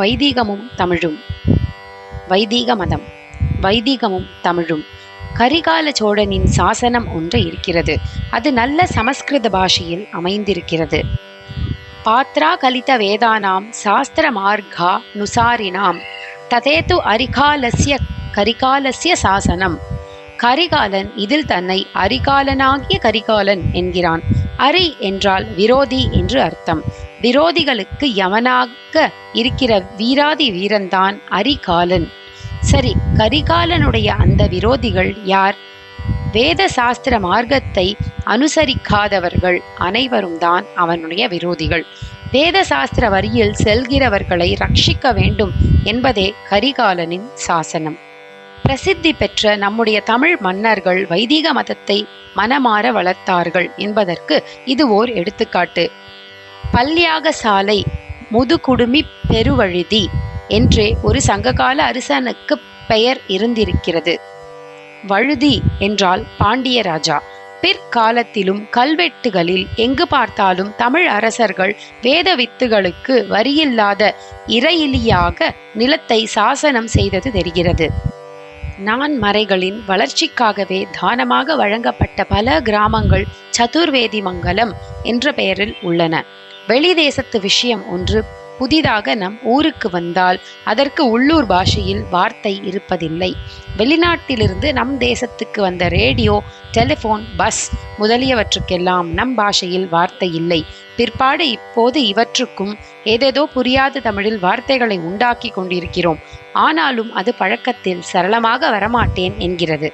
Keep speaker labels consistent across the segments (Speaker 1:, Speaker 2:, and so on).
Speaker 1: வைதீகமும் தமிழும். வைதீக மதம், வைதீகமும் தமிழும். கரிகால சோழனின் சாசனம் ஒன்று இருக்கிறது. அது நல்ல சமஸ்கிருத பாஷையில் அமைந்திருக்கிறது. பாத்ரா கலித வேதானாம் சாஸ்திர மார்கா நுசாரினாம் ததேது அரிகாலஸ்ய கரிகாலஸ்ய சாசனம். கரிகாலன் இதில் தன்னை அரிகாலனாகிய கரிகாலன் என்கிறான். அரி என்றால் விரோதி என்று அர்த்தம். விரோதிகளுக்கு யமனாக இருக்கிற வீராதி வீரன்தான் அரிகாலன். சரி, கரிகாலனுடைய அந்த விரோதிகள் யார்? வேத சாஸ்திர மார்க்கத்தை அனுசரிக்காதவர்கள் அனைவரும் தான் அவனுடைய விரோதிகள். வேத சாஸ்திர வரியில் செல்கிறவர்களை ரட்சிக்க வேண்டும் என்பதே கரிகாலனின் சாசனம். பிரசித்தி பெற்ற நம்முடைய தமிழ் மன்னர்கள் வைதீக மதத்தை மனமாற வளர்த்தார்கள் என்பதற்கு இது ஓர் எடுத்துக்காட்டு. பல்யாக சாலை முதுகுடுமி பெருவழுதி என்றே ஒரு சங்ககால அரசனுக்கு பெயர் இருந்திருக்கிறது. வழுதி என்றால் பாண்டிய ராஜா. பிற்காலத்திலும் கல்வெட்டுகளில் எங்கு பார்த்தாலும் தமிழ் அரசர்கள் வேத வித்துகளுக்கு வரியில்லாத இறையிலியாக நிலத்தை சாசனம் செய்தது தெரிகிறது. நான்மறைகளின் வளர்ச்சிக்காகவே தானமாக வழங்கப்பட்ட பல கிராமங்கள் சதுர்வேதி மங்கலம் என்ற பெயரில் உள்ளன. வெளிதேசத்து விஷயம் ஒன்று புதிதாக நம் ஊருக்கு வந்தால் அதற்கு உள்ளூர் பாஷையில் வார்த்தை இருப்பதில்லை. வெளிநாட்டிலிருந்து நம் தேசத்துக்கு வந்த ரேடியோ, டெலிஃபோன், பஸ் முதலியவற்றுக்கெல்லாம் நம் பாஷையில் வார்த்தை இல்லை. பிற்பாடு இப்போது இவற்றுக்கும் ஏதேதோ புரியாத தமிழில் வார்த்தைகளை உண்டாக்கி கொண்டிருக்கிறோம். ஆனாலும் அது பழக்கத்தில் சரளமாக வரமாட்டேன் என்கிறது.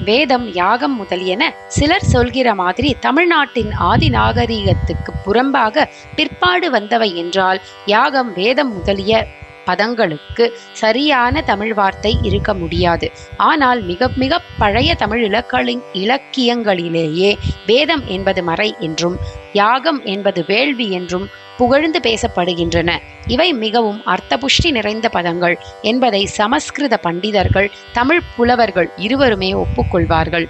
Speaker 1: வேதம், யாகம் முதலியன சிலர் சொல்கிற மாதிரி தமிழ்நாட்டின் ஆதி நாகரிகத்துக்கு புறம்பாக பிற்பாடு வந்தவை என்றால் யாகம், வேதம் முதலிய பதங்களுக்கு சரியான தமிழ் வார்த்தை இருக்க முடியாது. ஆனால் மிக மிக பழைய தமிழ் இலக்கியங்களிலேயே வேதம் என்பது மறை என்றும் யாகம் என்பது வேள்வி என்றும் புகழ்ந்து பேசப்படுகின்றன. இவை மிகவும் அர்த்தபுஷ்டி நிறைந்த பதங்கள் என்பதை சமஸ்கிருத பண்டிதர்கள், தமிழ் புலவர்கள் இருவருமே ஒப்புக்கொள்வார்கள்.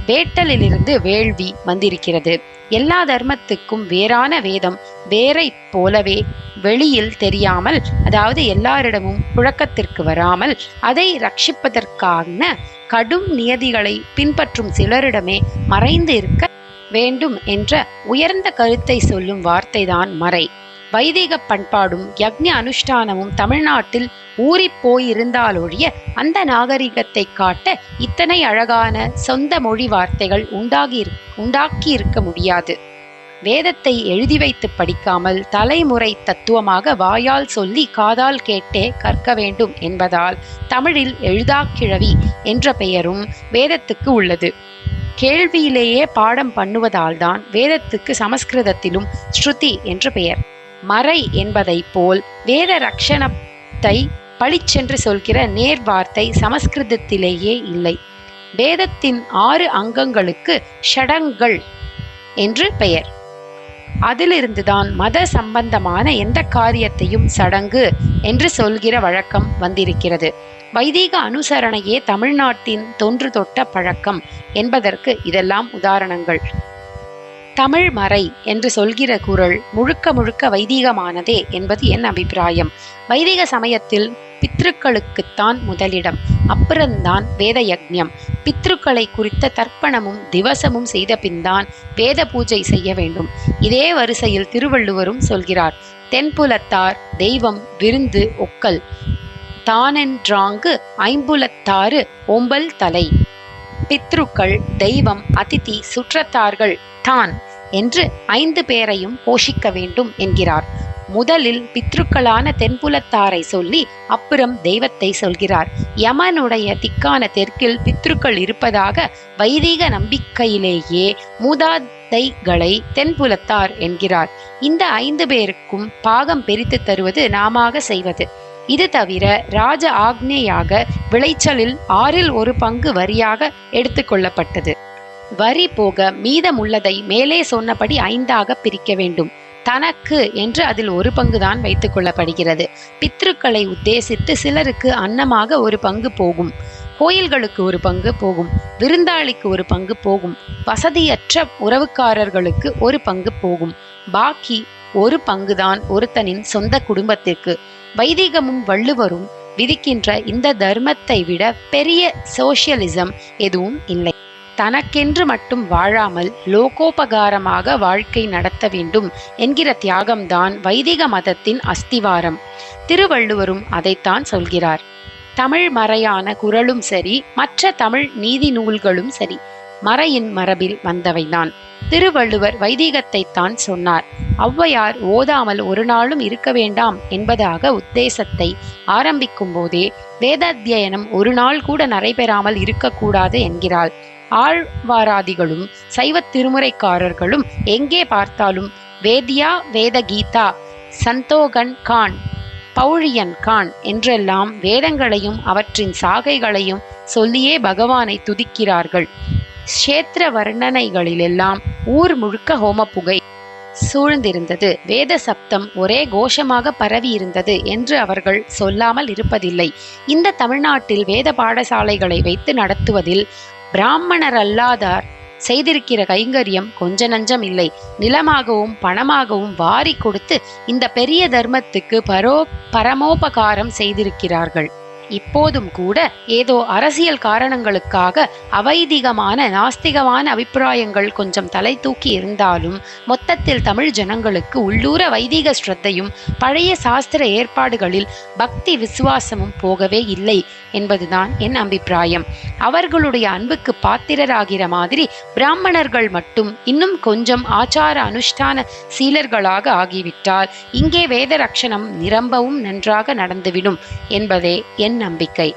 Speaker 1: வேட்டலிலிருந்து வேள்வி வந்திருக்கிறது. எல்லா தர்மத்துக்கும் வேறான வேதம் வேரை போலவே வெளியில் தெரியாமல், அதாவது எல்லாரிடமும் புழக்கத்திற்கு வராமல், அதை ரட்சிப்பதற்கான கடும் நியதிகளை பின்பற்றும் சிலரிடமே மறைந்து இருக்க வேண்டும் என்ற உயர்ந்த கருத்தை சொல்லும் வார்த்தைதான் மறை. வைதிக பண்பாடும் யக்ஞ அனுஷ்டானமும் தமிழ்நாட்டில் ஊறி போயிருந்தாலொழிய அந்த நாகரிகத்தை காட்ட இத்தனை அழகான சொந்த மொழி வார்த்தைகள் உண்டாக்கி இருக்க முடியாது. வேதத்தை எழுதி வைத்து படிக்காமல் தலைமுறை தத்துவமாக வாயால் சொல்லி காதால் கேட்டே கற்க வேண்டும் என்பதால் தமிழில் எழுதாக்கிழவி என்ற பெயரும் வேதத்துக்கு உள்ளது. கேள்வியிலேயே பாடம் பண்ணுவதால்தான் வேதத்துக்கு சமஸ்கிருதத்திலும் ஸ்ருதி என்று பெயர். மறை என்பதை போல் வேத ரக்ஷணத்தை பளிச்சென்று சொல்கிற நேர் வார்த்தை சமஸ்கிருதத்திலேயே இல்லை. வேதத்தின் 6 அங்கங்களுக்கு ஷடங்கள் என்று பெயர். அதிலிருந்துதான் மத சம்பந்தமான எந்த காரியத்தையும் சடங்கு என்று சொல்கிற வழக்கம் வந்திருக்கிறது. வைதீக அனுசரணையே தமிழ்நாட்டின் தொன்று தொட்ட பழக்கம் என்பதற்கு இதெல்லாம் உதாரணங்கள். தமிழ் மறை என்று சொல்கிற குறள் முழுக்க முழுக்க வைதீகமானதே என்பது என் அபிப்பிராயம். வைதிக சமயத்தில் பித்ருக்களுக்குத்தான் முதலிடம், அப்புறம்தான் வேத யக்ஞம். பித்ருக்களை குறித்த தர்ப்பணமும் திவசமும் செய்த பின்தான் வேத பூஜை செய்ய வேண்டும். இதே வரிசையில் திருவள்ளுவரும் சொல்கிறார், தென்புலத்தார் தெய்வம் விருந்து ஒக்கல் தானென்றாங்கு ஐம்புலத்தாறு ஓம்பல் தலை. பித்ருக்கள், தெய்வம், அதிதி, சுற்றத்தார்கள் தான் என்று 5 பேரையும் போஷிக்க வேண்டும் என்கிறார். முதலில் பித்ருக்களான தென்புலத்தாரை சொல்லி அப்புறம் தெய்வத்தை சொல்கிறார். யமனுடைய திக்கான தெற்கில் பித்ருக்கள் இருப்பதாக வைதீக நம்பிக்கையிலேயே மூதாதைகளை தென்புலத்தார் என்கிறார். இந்த 5 பேருக்கும் பாகம் பிரித்து தருவது நாமாக செய்வது. இது தவிர ராஜ ஆக்ஞையாக விளைச்சலில் 1/6 பங்கு வரியாக எடுத்துக்கொள்ளப்பட்டது. வரி போக மீதமுள்ளதை மேலே சொன்னபடி 5ஆக பிரிக்க வேண்டும். தனக்கு என்று அதில் 1 பங்குதான் வைத்துக் கொள்ளப்படுகிறது. பித்ருக்களை உத்தேசித்து சிலருக்கு அன்னமாக 1 பங்கு போகும், கோயில்களுக்கு 1 பங்கு போகும், விருந்தாளிக்கு 1 பங்கு போகும், வசதியற்ற உறவுக்காரர்களுக்கு 1 பங்கு போகும். பாக்கி 1 பங்குதான் ஒருத்தனின் சொந்த குடும்பத்திற்கு. வைதிகமும் வள்ளுவரும் விதிக்கின்ற இந்த தர்மத்தை விட பெரிய சோசியலிசம் எதுவும் இல்லை. தனக்கென்று மட்டும் வாழாமல் லோகோபகாரமாக வாழ்க்கை நடத்த வேண்டும் என்கிற தியாகம்தான் வைதிக மதத்தின் அஸ்திவாரம். திருவள்ளுவரும் அதைத்தான் சொல்கிறார். தமிழ் மறையான குறளும் சரி, மற்ற தமிழ் நீதி நூல்களும் சரி, மறையின் மரபில் வந்தவைதான். திருவள்ளுவர் வைதிகத்தை தான் சொன்னார். ஔவையார் ஓதாமல் ஒரு நாளும் இருக்க வேண்டாம் என்பதாக உத்தேசத்தை ஆரம்பிக்கும் போதே வேதாத்தியனம் ஒரு நாள் கூட நடைபெறாமல் இருக்கக்கூடாது என்கிறாள். ஆழ்வாராதிகளும் சைவ திருமுறைக்காரர்களும் எங்கே பார்த்தாலும் வேதியா, வேதகீதா, சந்தோகன் கான், பௌழியன் கான் என்றெல்லாம் வேதங்களையும் அவற்றின் சாகைகளையும் சொல்லியே பகவானை துதிக்கிறார்கள். க்ஷேத்திர வர்ணனைகளிலெல்லாம் ஊர் முழுக்க ஹோமப்புகை சூழ்ந்திருந்தது. வேத சப்தம் ஒரே கோஷமாக பரவி இருந்தது என்று அவர்கள் சொல்லாமல் இருப்பதில்லை. இந்த தமிழ்நாட்டில் வேத பாடசாலைகளை வைத்து நடத்துவதில் பிராமணர் அல்லாதார் செய்திருக்கிற கைங்கரியம் கொஞ்ச நஞ்சம் இல்லை. நிலமாகவும் பணமாகவும் வாரி கொடுத்து இந்த பெரிய தர்மத்துக்கு பரமோபகாரம் செய்திருக்கிறார்கள். இப்போதும் கூட ஏதோ அரசியல் காரணங்களுக்காக அவைதிகமான நாஸ்திகமான அபிப்பிராயங்கள் கொஞ்சம் தலை தூக்கி இருந்தாலும் மொத்தத்தில் தமிழ் ஜனங்களுக்கு உள்ளூர வைதிக ஸ்ரத்தையும் பழைய சாஸ்திர ஏற்பாடுகளில் பக்தி விசுவாசமும் போகவே இல்லை என்பதுதான் என் அபிப்பிராயம். அவர்களுடைய அன்புக்கு பாத்திரராகிற மாதிரி பிராமணர்கள் மட்டும் இன்னும் கொஞ்சம் ஆச்சார அனுஷ்டான சீலர்களாக ஆகிவிட்டால் இங்கே வேத ரட்சணம் நிரம்பவும் நன்றாக நடந்துவிடும் என்பதே என் நம்பிக்கை.